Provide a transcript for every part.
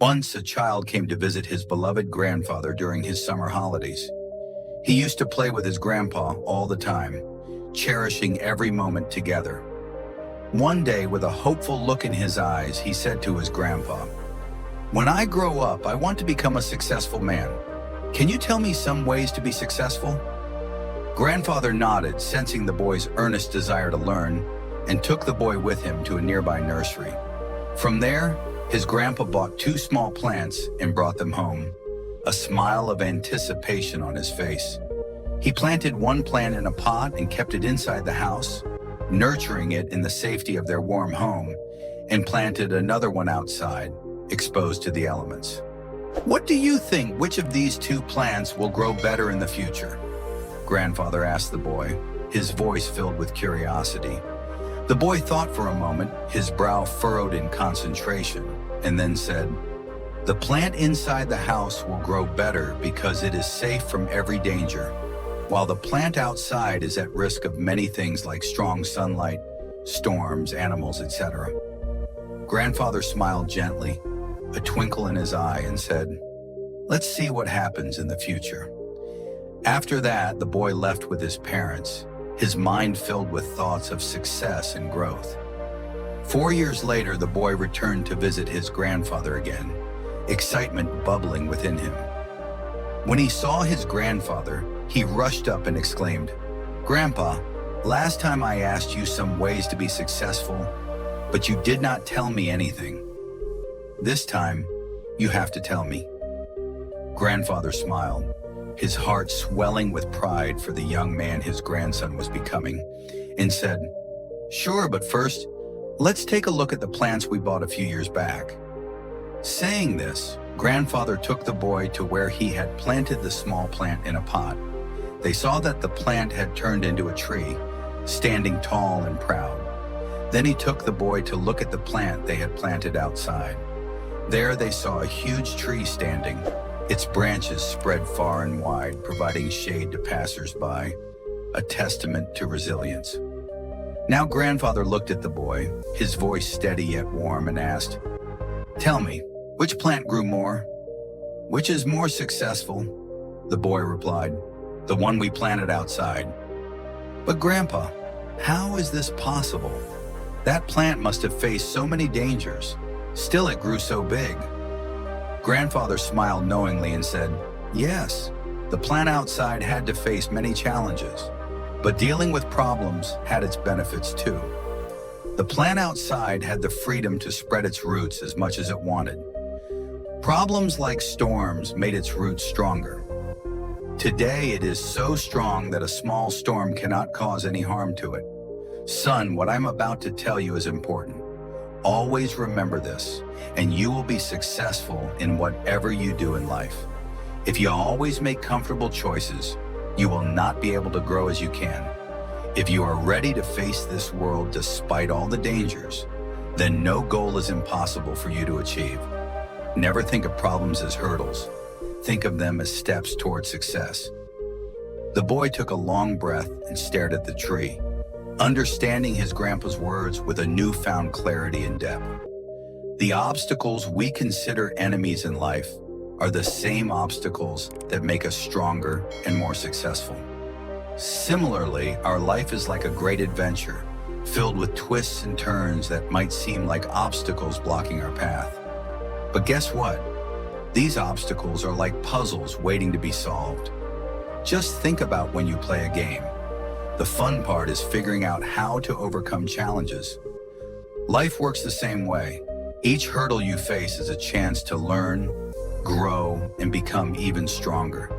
Once a child came to visit his beloved grandfather during his summer holidays. He used to play with his grandpa all the time, cherishing every moment together. One day, with a hopeful look in his eyes, he said to his grandpa, "When I grow up, I want to become a successful man. Can you tell me some ways to be successful?" Grandfather nodded, sensing the boy's earnest desire to learn, and took the boy with him to a nearby nursery. From there, his grandpa bought two small plants and brought them home, a smile of anticipation on his face. He planted one plant in a pot and kept it inside the house, nurturing it in the safety of their warm home, and planted another one outside, exposed to the elements. "What do you think, which of these two plants will grow better in the future?" Grandfather asked the boy, his voice filled with curiosity. The boy thought for a moment, his brow furrowed in concentration, and then said, "The plant inside the house will grow better because it is safe from every danger, while the plant outside is at risk of many things like strong sunlight, storms, animals, etc." Grandfather smiled gently, a twinkle in his eye, and said, "Let's see what happens in the future." After that, the boy left with his parents, his mind filled with thoughts of success and growth. 4 years later, the boy returned to visit his grandfather again, excitement bubbling within him. When he saw his grandfather, he rushed up and exclaimed, "Grandpa, last time I asked you some ways to be successful, but you did not tell me anything. This time, you have to tell me." Grandfather smiled, his heart swelling with pride for the young man his grandson was becoming, and said, "Sure, but first, let's take a look at the plants we bought a few years back." Saying this, Grandfather took the boy to where he had planted the small plant in a pot. They saw that the plant had turned into a tree, standing tall and proud. Then he took the boy to look at the plant they had planted outside. There they saw a huge tree standing, its branches spread far and wide, providing shade to passers-by, a testament to resilience. Now Grandfather looked at the boy, his voice steady yet warm, and asked, "Tell me, which plant grew more? Which is more successful?" The boy replied, "The one we planted outside." "But Grandpa, how is this possible? That plant must have faced so many dangers. Still it grew so big." Grandfather smiled knowingly and said, "Yes, the plant outside had to face many challenges, but dealing with problems had its benefits too. The plant outside had the freedom to spread its roots as much as it wanted. Problems like storms made its roots stronger. Today it is so strong that a small storm cannot cause any harm to it. Son, what I'm about to tell you is important. Always remember this, and you will be successful in whatever you do in life. If you always make comfortable choices, you will not be able to grow as you can. If you are ready to face this world despite all the dangers, then no goal is impossible for you to achieve. Never think of problems as hurdles. Think of them as steps toward success." The boy took a long breath and stared at the tree, understanding his grandpa's words with a newfound clarity and depth. The obstacles we consider enemies in life are the same obstacles that make us stronger and more successful. Similarly, our life is like a great adventure, filled with twists and turns that might seem like obstacles blocking our path. But guess what? These obstacles are like puzzles waiting to be solved. Just think about when you play a game. The fun part is figuring out how to overcome challenges. Life works the same way. Each hurdle you face is a chance to learn, grow, and become even stronger.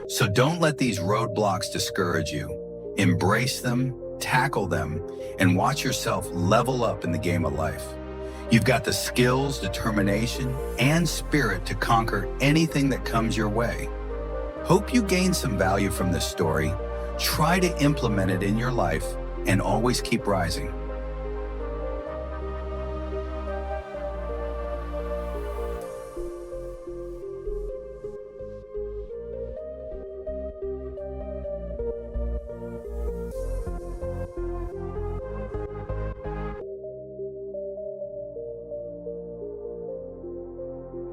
So don't let these roadblocks discourage you. Embrace them, tackle them, and watch yourself level up in the game of life. You've got the skills, determination, and spirit to conquer anything that comes your way. Hope you gain some value from this story. Try to implement it in your life and always keep rising.